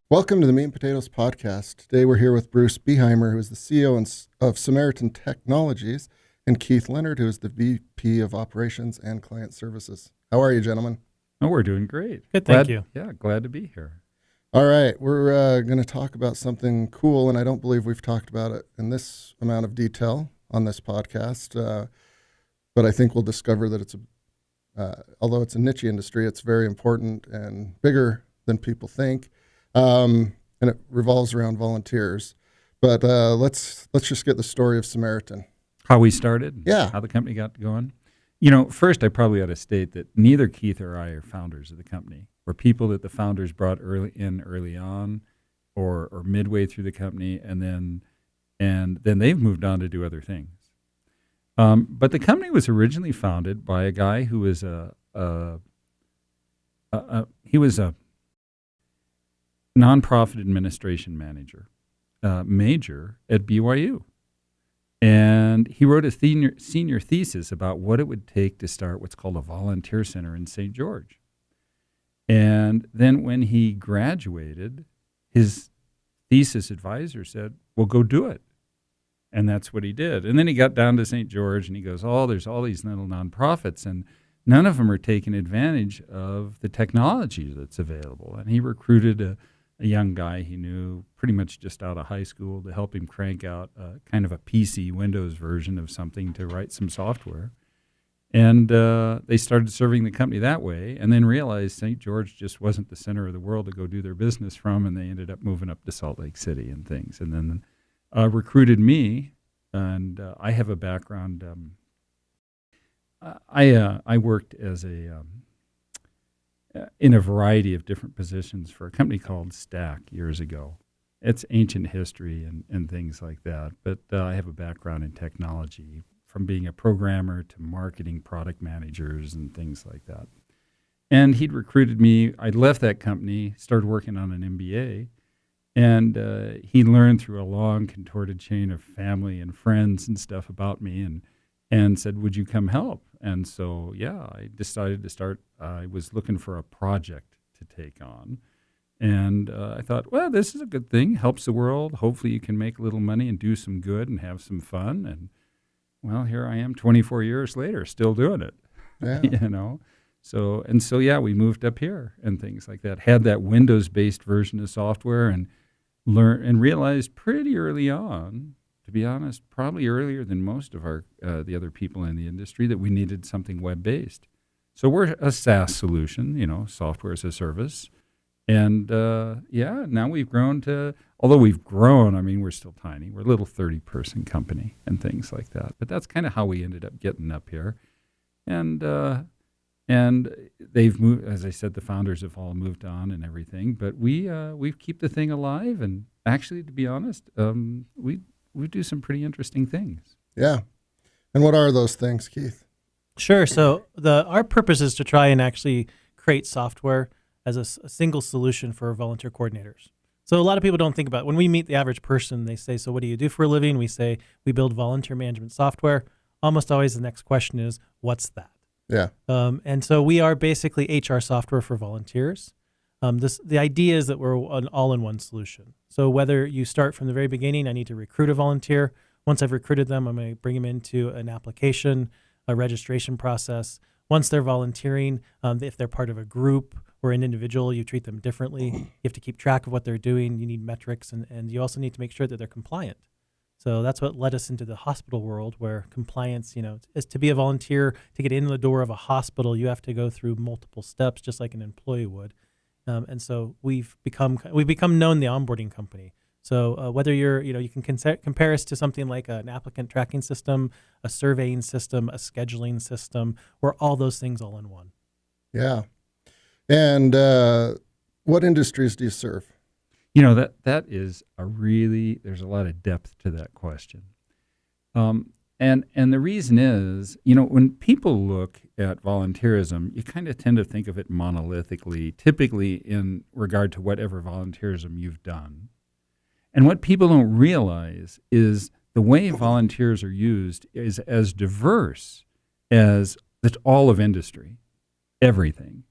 Welcome to the Meat and Potatoes Podcast. Today we're here with Bruce Behymer, who is the CEO of Samaritan Technologies, and Keith Leonard, who is the VP of Operations and Client Services. How are you, gentlemen? Oh, we're doing great. Good, thank you. Yeah, glad to be here. All right, we're going to talk about something cool, and I don't believe we've talked about it in this amount of detail on this podcast, but I think we'll discover that it's although it's a niche industry, it's very important and bigger than people think. And it revolves around volunteers. But let's just get the story of Samaritan. How we started? Yeah. How the company got going? You know, first I probably ought to state that neither Keith or I are founders of the company. We're people that the founders brought early on or midway through the company, and then they've moved on to do other things. But the company was originally founded by a guy who was he was a nonprofit administration major at BYU. And he wrote a senior thesis about what it would take to start what's called a volunteer center in St. George. And then when he graduated, his thesis advisor said, well, go do it. And that's what he did. And then he got down to St. George and he goes, oh, there's all these little nonprofits and none of them are taking advantage of the technology that's available. And he recruited a young guy he knew pretty much just out of high school to help him crank out kind of a PC Windows version of something to write some software. And they started serving the company that way and then realized St. George just wasn't the center of the world to go do their business from, and they ended up moving up to Salt Lake City and things. And then recruited me, and I have a background. I worked as in a variety of different positions for a company called Stack years ago. It's ancient history and things like that, but I have a background in technology, from being a programmer to marketing product managers and things like that. And he'd recruited me. I left that company, started working on an MBA, and he learned through a long contorted chain of family and friends and stuff about me and said, would you come help? And so, yeah, I decided to start. I was looking for a project to take on. And I thought, well, this is a good thing, helps the world. Hopefully you can make a little money and do some good and have some fun. And, well, here I am 24 years later, still doing it, Yeah. you know. So, yeah, we moved up here and things like that. Had that Windows-based version of software and learned and realized pretty early on, to be honest, probably earlier than most of our the other people in the industry, that we needed something web-based. So we're a SaaS solution, you know, software as a service. And, now we've grown to, although we've grown, I mean, we're still tiny. We're a little 30-person company and things like that. But that's kind of how we ended up getting up here. And they've moved, as I said, the founders have all moved on and everything. But we keep the thing alive. And actually, to be honest, we do some pretty interesting things. Yeah. And what are those things, Keith? Sure. So our purpose is to try and actually create software as a single solution for volunteer coordinators. So a lot of people don't think about it. When we meet the average person, they say, so what do you do for a living? We say, we build volunteer management software. Almost always the next question is, what's that? Yeah. And so we are basically HR software for volunteers. The idea is that we're an all-in-one solution. So whether you start from the very beginning, I need to recruit a volunteer. Once I've recruited them, I'm going to bring them into an application, a registration process. Once they're volunteering, if they're part of a group or an individual, you treat them differently. You have to keep track of what they're doing. You need metrics, and you also need to make sure that they're compliant. So that's what led us into the hospital world, where compliance, you know, is to be a volunteer, to get in the door of a hospital, you have to go through multiple steps, just like an employee would. And so we've become known the onboarding company. So whether you can compare us to something like an applicant tracking system, a surveying system, a scheduling system, we're all those things all in one. Yeah. And what industries do you serve? You know, that is there's a lot of depth to that question. And the reason is, you know, when people look at volunteerism, you kind of tend to think of it monolithically, typically in regard to whatever volunteerism you've done. And what people don't realize is the way volunteers are used is as diverse as that's all of industry, everything.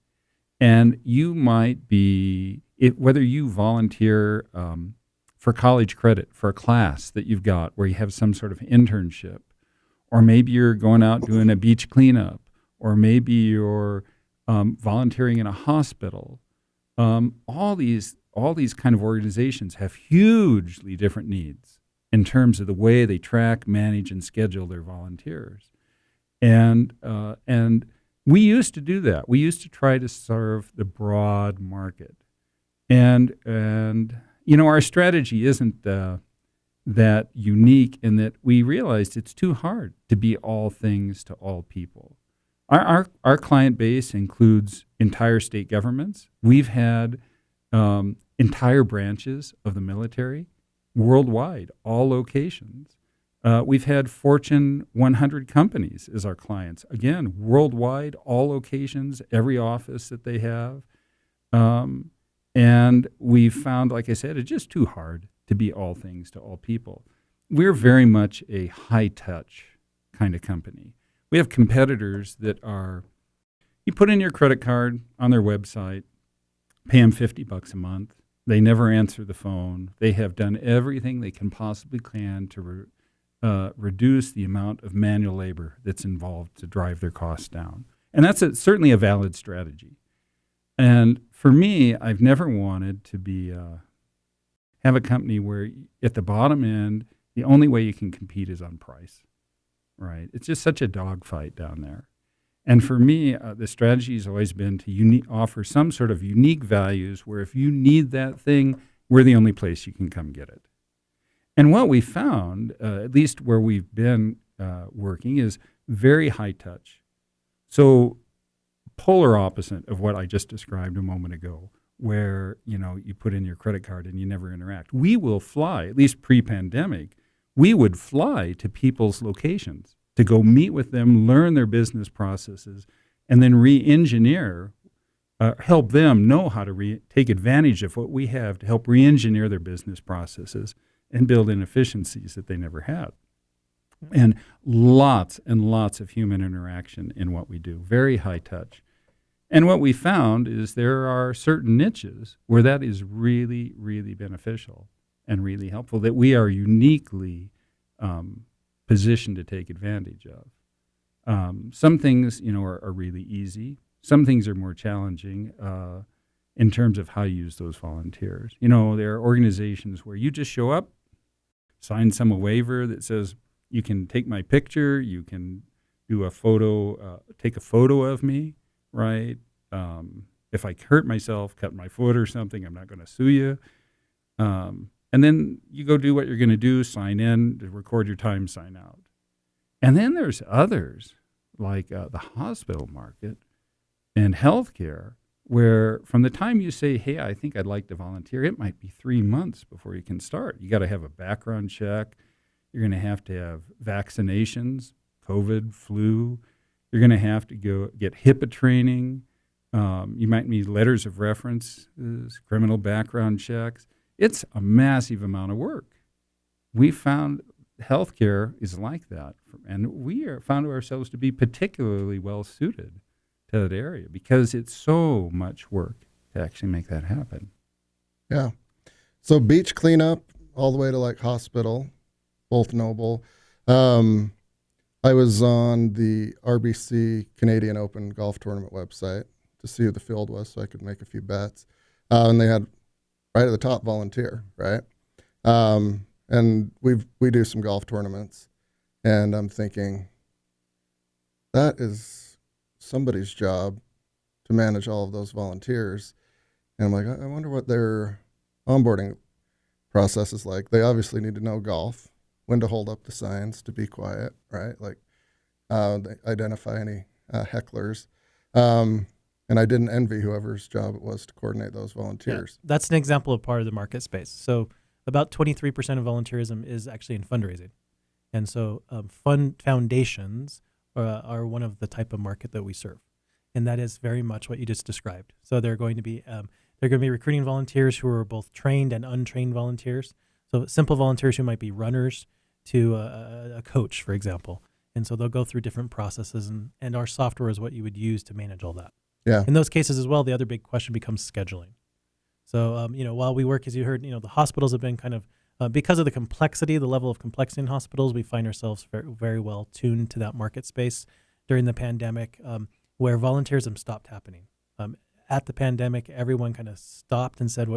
And you might be, whether you volunteer for college credit for a class that you've got where you have some sort of internship, or maybe you're going out doing a beach cleanup, or maybe you're volunteering in a hospital. All these kind of organizations have hugely different needs in terms of the way they track, manage, and schedule their volunteers. And we used to do that. We used to try to serve the broad market. And our strategy isn't that unique in that we realized it's too hard to be all things to all people. Our client base includes entire state governments. We've had entire branches of the military worldwide, all locations. We've had Fortune 100 companies as our clients. Again, worldwide, all locations, every office that they have. And we've found, like I said, it's just too hard to be all things to all people. We're very much a high-touch kind of company. We have competitors that are, you put in your credit card on their website, pay them $50 a month. They never answer the phone. They have done everything they can possibly to reduce the amount of manual labor that's involved to drive their costs down. And that's certainly a valid strategy. And for me, I've never wanted to be have a company where at the bottom end, the only way you can compete is on price, right? It's just such a dogfight down there. And for me, the strategy has always been to offer some sort of unique values where if you need that thing, we're the only place you can come get it. And what we found, at least where we've been working, is very high touch. So polar opposite of what I just described a moment ago, where you put in your credit card and you never interact. We will fly, at least pre-pandemic, we would fly to people's locations to go meet with them, learn their business processes, and then re-engineer, help them know how to take advantage of what we have to help re-engineer their business processes and build in efficiencies that they never had. And lots of human interaction in what we do, very high touch. And what we found is there are certain niches where that is really, really beneficial and really helpful that we are uniquely positioned to take advantage of. Some things, are really easy. Some things are more challenging in terms of how you use those volunteers. There are organizations where you just show up, sign a waiver that says you can take my picture, you can do a photo, take a photo of me, right? If I hurt myself, cut my foot or something, I'm not going to sue you. And then you go do what you're going to do, sign in, record your time, sign out. And then there's others, like the hospital market and healthcare, where from the time you say, hey, I think I'd like to volunteer, it might be 3 months before you can start. You got to have a background check. You're going to have vaccinations, COVID, flu. You're going to have to go get HIPAA training. You might need letters of references, criminal background checks. It's a massive amount of work. We found healthcare is like that, and we found ourselves to be particularly well suited to that area because it's so much work to actually make that happen. Yeah. So beach cleanup all the way to like hospital, both noble. I was on the RBC Canadian Open golf tournament website to see who the field was so I could make a few bets. And they had right at the top volunteer, right? And we do some golf tournaments, and I'm thinking that is somebody's job to manage all of those volunteers. And I'm like, I wonder what their onboarding process is like. They obviously need to know golf, when to hold up the signs, to be quiet, right? Like they identify any hecklers. And I didn't envy whoever's job it was to coordinate those volunteers. Yeah, that's an example of part of the market space. So about 23% of volunteerism is actually in fundraising. And so fund foundations are one of the type of market that we serve. And that is very much what you just described. So they're going to be recruiting volunteers who are both trained and untrained volunteers. So simple volunteers who might be runners to a coach, for example. And so they'll go through different processes, and our software is what you would use to manage all that. Yeah. In those cases as well, the other big question becomes scheduling. So, while we work, as you heard, the hospitals have been kind of, because of the complexity, the level of complexity in hospitals, we find ourselves very, very well tuned to that market space during the pandemic, where volunteerism stopped happening. At the pandemic, everyone kind of stopped and said,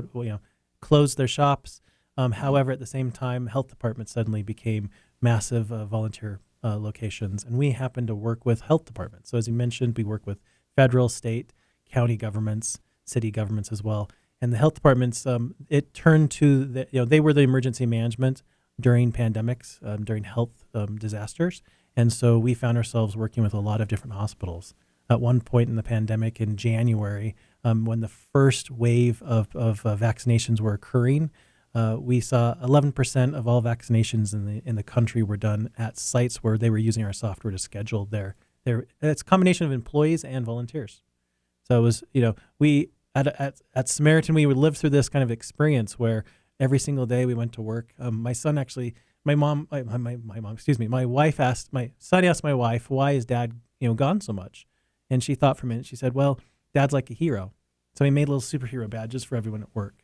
closed their shops. However, at the same time, health departments suddenly became massive volunteer locations, and we happen to work with health departments. So as you mentioned, we work with federal, state, county governments, city governments as well. And the health departments, it turned to they were the emergency management during pandemics, during health disasters. And so we found ourselves working with a lot of different hospitals. At one point in the pandemic in January, when the first wave of vaccinations were occurring, we saw 11% of all vaccinations in the country were done at sites where they were using our software to schedule their. It's a combination of employees and volunteers. So it was, we at Samaritan, we would live through this kind of experience where every single day we went to work. My son actually, my wife asked, my son asked my wife, why is Dad, gone so much? And she thought for a minute. She said, well, Dad's like a hero. So he made little superhero badges for everyone at work.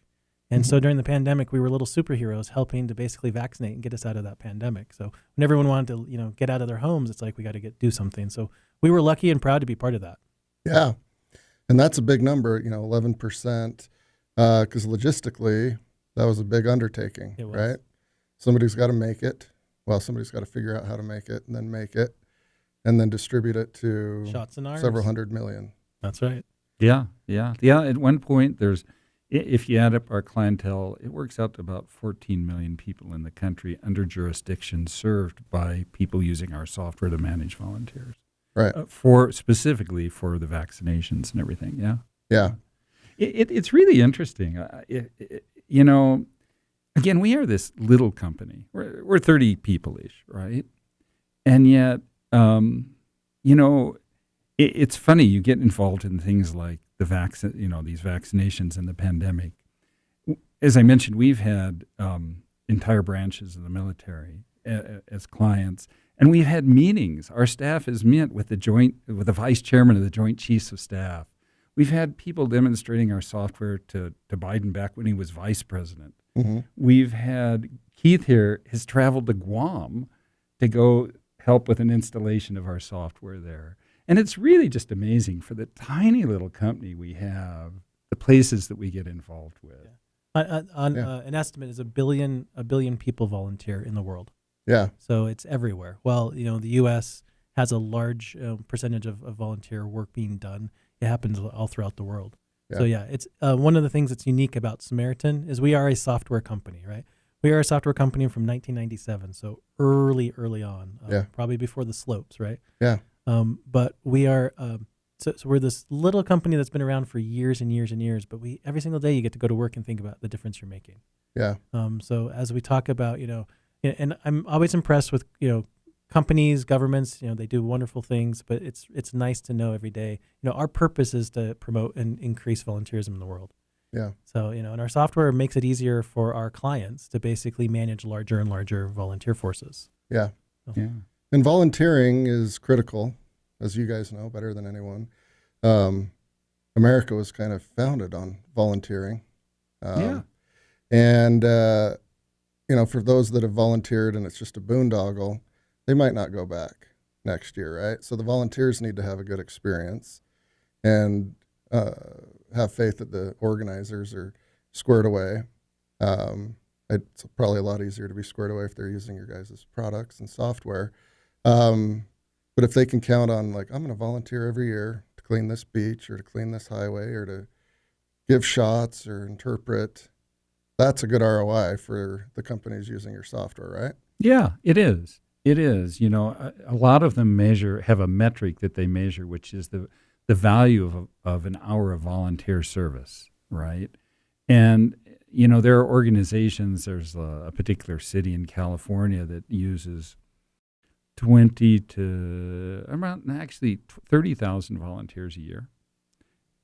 And so during the pandemic, we were little superheroes helping to basically vaccinate and get us out of that pandemic. So when everyone wanted to, get out of their homes, it's like we got to do something. So we were lucky and proud to be part of that. Yeah. And that's a big number, 11%, because logistically, that was a big undertaking, right? Somebody's got to make it. Well, somebody's got to figure out how to make it, and then distribute it to shots and arms. Several hundred million. That's right. Yeah. At one point, if you add up our clientele, it works out to about 14 million people in the country under jurisdiction served by people using our software to manage volunteers. Right. Specifically for the vaccinations and everything. Yeah. Yeah. It's really interesting. Again, we are this little company. We're 30 people-ish, right? And yet, it's funny. You get involved in things like these vaccinations and the pandemic. As I mentioned, we've had entire branches of the military as clients, and we've had meetings. Our staff has met with the vice chairman of the Joint Chiefs of Staff. We've had people demonstrating our software to Biden back when he was vice president. Mm-hmm. We've had Keith here has traveled to Guam to go help with an installation of our software there. And it's really just amazing for the tiny little company we have, the places that we get involved with. Yeah. An estimate is a billion people volunteer in the world. Yeah. So it's everywhere. Well, the U.S. has a large percentage of volunteer work being done. It happens all throughout the world. Yeah. So it's one of the things that's unique about Samaritan is we are a software company, right? We are a software company from 1997, so early on, probably before the slopes, right? Yeah. But we are, so we're this little company that's been around for years and years and years, but every single day you get to go to work and think about the difference you're making. Yeah. So as we talk about, and I'm always impressed with, companies, governments, they do wonderful things, but it's nice to know every day, our purpose is to promote and increase volunteerism in the world. Yeah. So, and our software makes it easier for our clients to basically manage larger and larger volunteer forces. Yeah. So. Yeah. And volunteering is critical, as you guys know better than anyone. America was kind of founded on volunteering. And, for those that have volunteered and it's just a boondoggle, they might not go back next year, right? So the volunteers need to have a good experience and have faith that the organizers are squared away. It's probably a lot easier to be squared away if they're using your guys' products and software. But if they can count on, I'm going to volunteer every year to clean this beach or to clean this highway or to give shots or interpret, that's a good ROI for the companies using your software, right? Yeah, it is. It is. A lot of them have a metric that they measure, which is the value of an hour of volunteer service, right? And, there are organizations, there's a particular city in California that uses 20 to around 30,000 volunteers a year.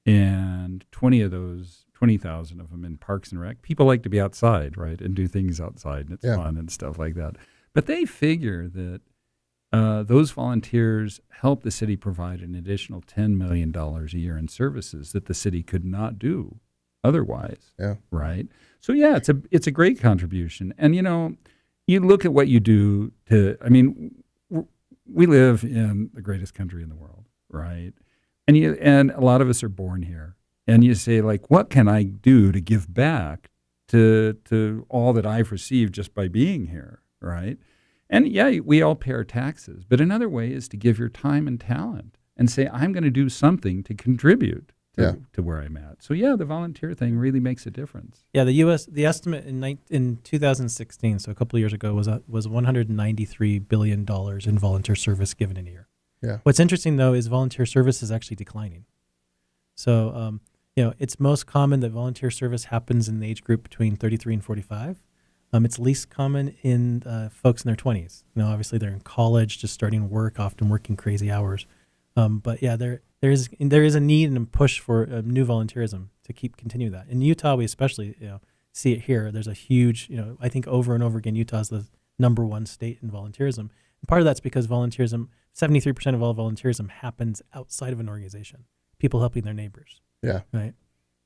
And 20,000 of them in Parks and Rec. People like to be outside, right, and do things outside, and it's fun and stuff like that. But they figure that those volunteers help the city provide an additional $10 million a year in services that the city could not do otherwise. Yeah. Right. So yeah, it's a great contribution. And you look at what you do we live in the greatest country in the world, right? And a lot of us are born here. And you say, like, what can I do to give back to all that I've received just by being here, right? And yeah, we all pay our taxes, but another way is to give your time and talent and say, I'm going to do something to contribute to where I'm at. So yeah, the volunteer thing really makes a difference. Yeah, the estimate in 2016, so a couple of years ago, was $193 billion in volunteer service given in a year. Yeah. What's interesting though is volunteer service is actually declining. So it's most common that volunteer service happens in the age group between 33 and 45. It's least common in folks in their 20s. Obviously they're in college, just starting work, often working crazy hours. But yeah, there is a need and a push for new volunteerism to continue that. In Utah, we especially see it here. There's a huge, I think over and over again, Utah is the number one state in volunteerism. And part of that's because volunteerism, 73% of all volunteerism happens outside of an organization. People helping their neighbors. Yeah. Right.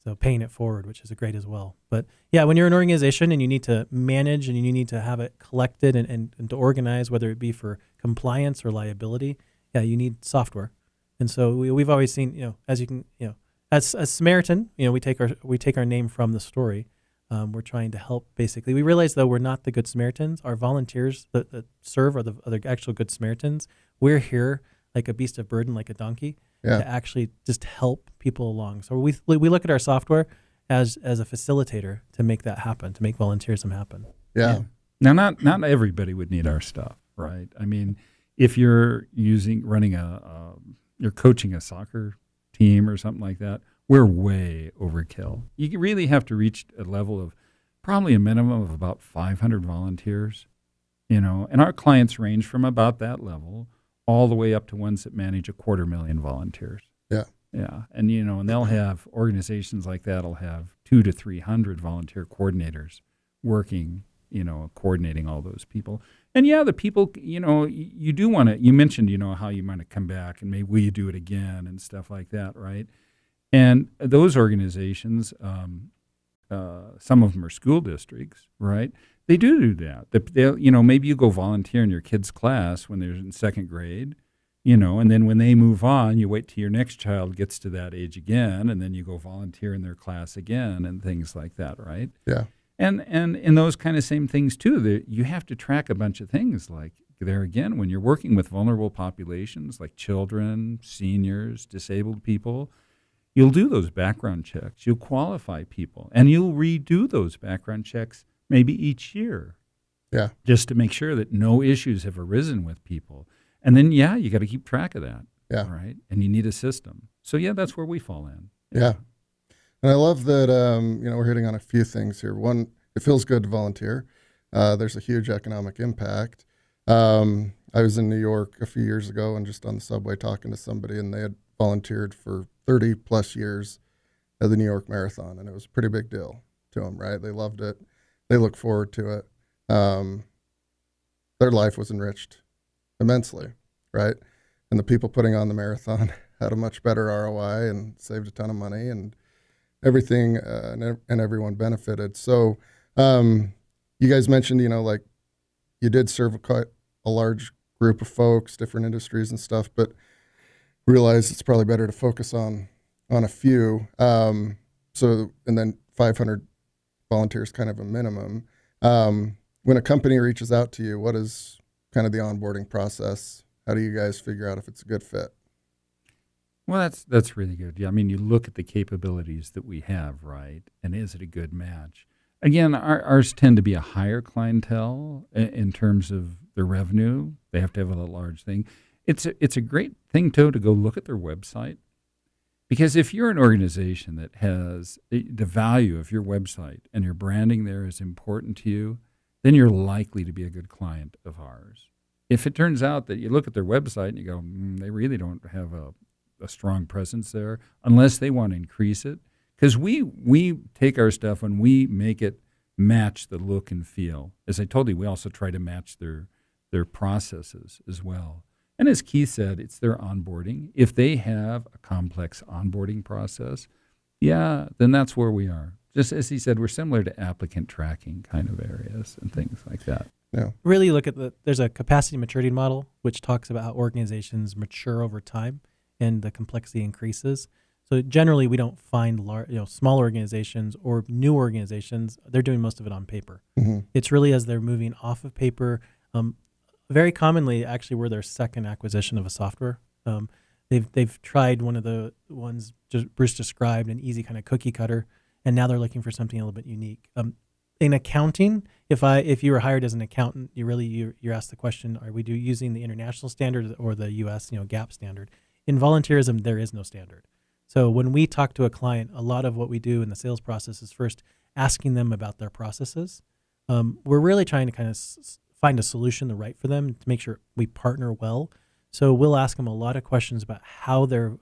So paying it forward, which is great as well. But yeah, when you're an organization and you need to manage and you need to have it collected and to organize, whether it be for compliance or liability, yeah, you need software. And so we've always seen, as you can, as Samaritan, we take our name from the story. We're trying to help. Basically, we realize though we're not the good Samaritans. Our volunteers that serve are the actual good Samaritans. We're here like a beast of burden, like a donkey, to actually just help people along. So we look at our software as a facilitator to make that happen, to make volunteerism happen. Yeah. Now, not everybody would need our stuff, right? I mean, if you're you're coaching a soccer team or something like that, we're way overkill. You really have to reach a level of probably a minimum of about 500 volunteers, and our clients range from about that level all the way up to ones that manage 250,000 volunteers. Yeah. Yeah. And, and they'll have organizations like that will have 200 to 300 volunteer coordinators working, coordinating all those people. And yeah, the people, you do want to, you mentioned, how you might come back and maybe will you do it again and stuff like that, right? And those organizations, some of them are school districts, right? They do that. Maybe you go volunteer in your kid's class when they're in second grade, and then when they move on, you wait till your next child gets to that age again, and then you go volunteer in their class again and things like that, right? Yeah. And in those kind of same things too, you have to track a bunch of things like there again, when you're working with vulnerable populations like children, seniors, disabled people, you'll do those background checks. You'll qualify people, and you'll redo those background checks maybe each year. Yeah. Just to make sure that no issues have arisen with people. And then, you got to keep track of that. Yeah. Right. And you need a system. So, that's where we fall in. Yeah. And I love that, we're hitting on a few things here. One, it feels good to volunteer. There's a huge economic impact. I was in New York a few years ago and just on the subway talking to somebody, and they had volunteered for 30 plus years at the New York Marathon. And it was a pretty big deal to them, right? They loved it. They look forward to it. Their life was enriched immensely, right? And the people putting on the marathon had a much better ROI and saved a ton of money, and everything and everyone benefited. So you guys mentioned, like you did serve quite a large group of folks, different industries and stuff, but realized it's probably better to focus on a few. And then 500 volunteers kind of a minimum. When a company reaches out to you, what is kind of the onboarding process? How do you guys figure out if it's a good fit? Well, that's really good. Yeah, I mean, you look at the capabilities that we have, right? And is it a good match? Again, ours tend to be a higher clientele in terms of their revenue. They have to have a large thing. It's a great thing, too, to go look at their website. Because if you're an organization that has the value of your website and your branding there is important to you, then you're likely to be a good client of ours. If it turns out that you look at their website and you go, they really don't have a strong presence there, unless they want to increase it. Because we take our stuff and we make it match the look and feel. As I told you, we also try to match their their processes as well. And as Keith said, it's their onboarding. If they have a complex onboarding process, then that's where we are. Just as he said, we're similar to applicant tracking kind of areas and things like that. Yeah. Really look at there's a capacity maturity model, which talks about how organizations mature over time and the complexity increases. So generally, we don't find small organizations or new organizations. They're doing most of it on paper. Mm-hmm. It's really as they're moving off of paper. Very commonly, actually, we're their second acquisition of a software. They've tried one of the ones Bruce described, an easy kind of cookie cutter, and now they're looking for something a little bit unique. In accounting, if you were hired as an accountant, you're asked the question: are we using the international standard or the U.S. GAAP standard? In volunteerism, there is no standard. So when we talk to a client, a lot of what we do in the sales process is first asking them about their processes. We're really trying to kind of find a solution right for them to make sure we partner well. So we'll ask them a lot of questions about how they're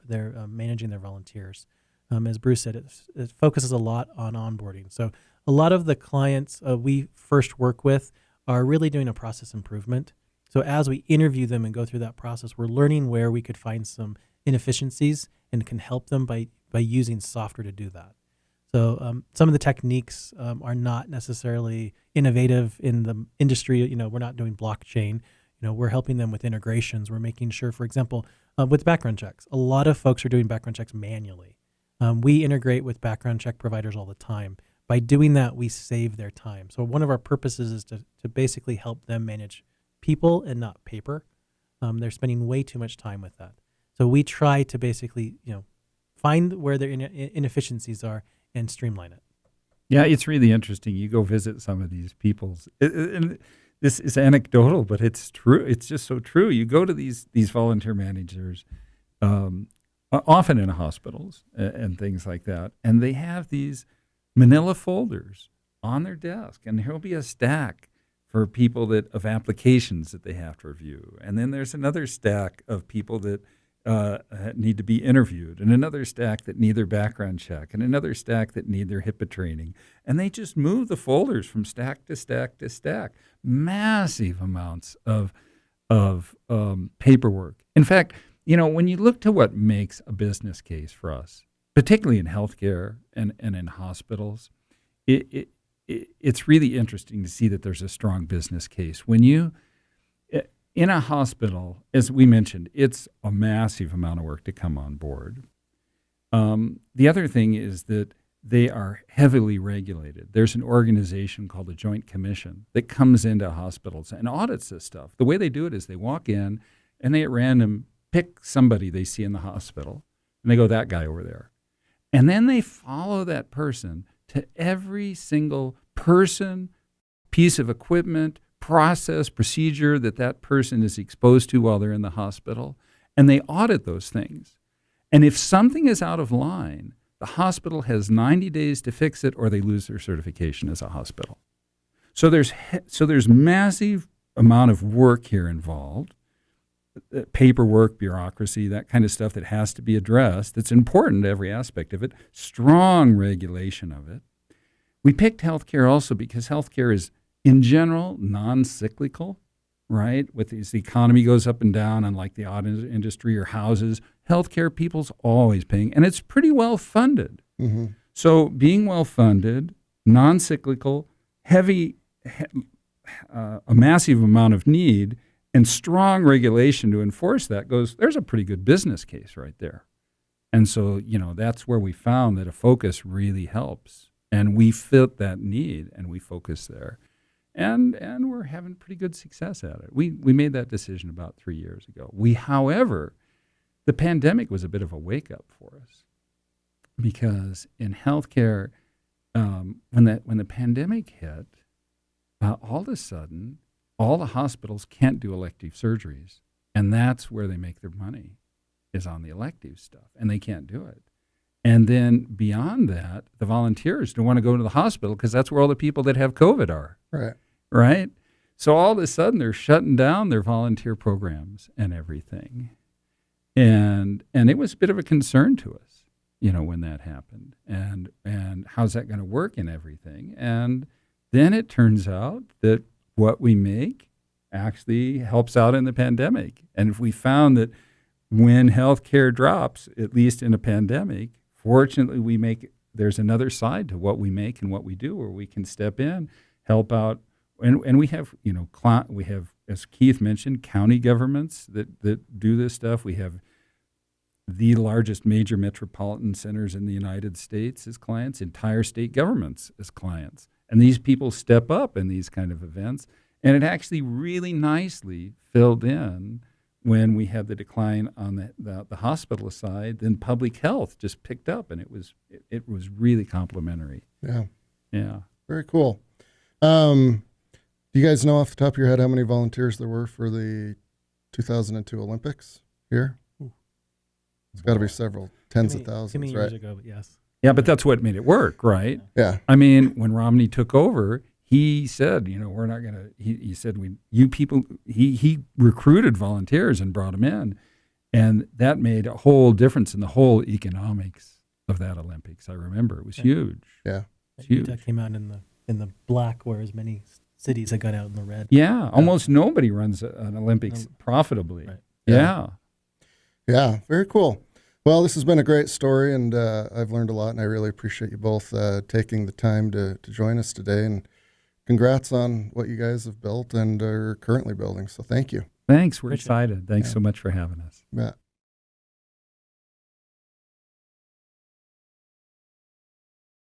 managing their volunteers. As Bruce said, it focuses a lot on onboarding. So a lot of the clients we first work with are really doing a process improvement. So as we interview them and go through that process, we're learning where we could find some inefficiencies and can help them by using software to do that. So some of the techniques are not necessarily innovative in the industry. We're not doing blockchain. We're helping them with integrations. We're making sure, for example, with background checks, a lot of folks are doing background checks manually. We integrate with background check providers all the time. By doing that, we save their time. So one of our purposes is to basically help them manage people and not paper. They're spending way too much time with that. So we try to basically, find where their inefficiencies are and streamline it. Yeah, it's really interesting. You go visit some of these people's, and this is anecdotal, but it's true. It's just so true. You go to these volunteer managers, often in hospitals and things like that, and they have these manila folders on their desk, and there'll be a stack for people of applications that they have to review, and then there's another stack of people that need to be interviewed, and another stack that need their background check, and another stack that need their HIPAA training. And they just move the folders from stack to stack to stack. Massive amounts of paperwork. In fact, when you look to what makes a business case for us, particularly in healthcare and in hospitals, it's really interesting to see that there's a strong business case. When you in a hospital, as we mentioned, it's a massive amount of work to come on board. The other thing is that they are heavily regulated. There's an organization called the Joint Commission that comes into hospitals and audits this stuff. The way they do it is they walk in and they at random pick somebody they see in the hospital, and they go, that guy over there. And then they follow that person to every single person, piece of equipment, process, procedure that person is exposed to while they're in the hospital, and they audit those things. And if something is out of line, the hospital has 90 days to fix it, or they lose their certification as a hospital. So there's massive amount of work here involved, paperwork, bureaucracy, that kind of stuff that has to be addressed. That's important to every aspect of it. Strong regulation of it. We picked healthcare also because healthcare is, in general, non-cyclical, right? As the economy goes up and down, unlike the auto industry or houses, healthcare people's always paying, and it's pretty well funded. Mm-hmm. So being well funded, non-cyclical, a massive amount of need, and strong regulation to enforce that there's a pretty good business case right there. And so, that's where we found that a focus really helps. And we fit that need, and we focus there. And we're having pretty good success at it. We made that decision about 3 years ago. However, the pandemic was a bit of a wake-up for us, because in healthcare, when the pandemic hit, all of a sudden, all the hospitals can't do elective surgeries, and that's where they make their money, is on the elective stuff, and they can't do it. And then beyond that, the volunteers don't want to go to the hospital because that's where all the people that have COVID are. Right? So all of a sudden, they're shutting down their volunteer programs and everything. And it was a bit of a concern to us, when that happened. And how's that going to work and everything? And then it turns out that what we make actually helps out in the pandemic. And if we found that when healthcare drops, at least in a pandemic, fortunately there's another side to what we make and what we do, where we can step in, help out. And we have, we have, as Keith mentioned, county governments that do this stuff. We have the largest major metropolitan centers in the United States as clients, entire state governments as clients. And these people step up in these kind of events. And it actually really nicely filled in when we had the decline on the hospital side. Then public health just picked up, and it was really complementary. Yeah. Yeah. Very cool. Do you guys know off the top of your head how many volunteers there were for the 2002 Olympics here? It's got to be several tens of thousands, too many right? years ago, but yes. Yeah, but that's what made it work, right? Yeah. I mean, when Romney took over, he said, we're not going to, he said, you people, he recruited volunteers and brought them in. And that made a whole difference in the whole economics of that Olympics. I remember it was huge. Yeah. It's huge. Utah came out in the black, whereas many cities had got out in the red. Yeah. Almost nobody runs an Olympics profitably. Right. Yeah. Yeah. Very cool. Well, this has been a great story, and I've learned a lot, and I really appreciate you both taking the time to join us today. And congrats on what you guys have built and are currently building. So thank you. Thanks. We're excited. Thanks so much for having us. Yeah.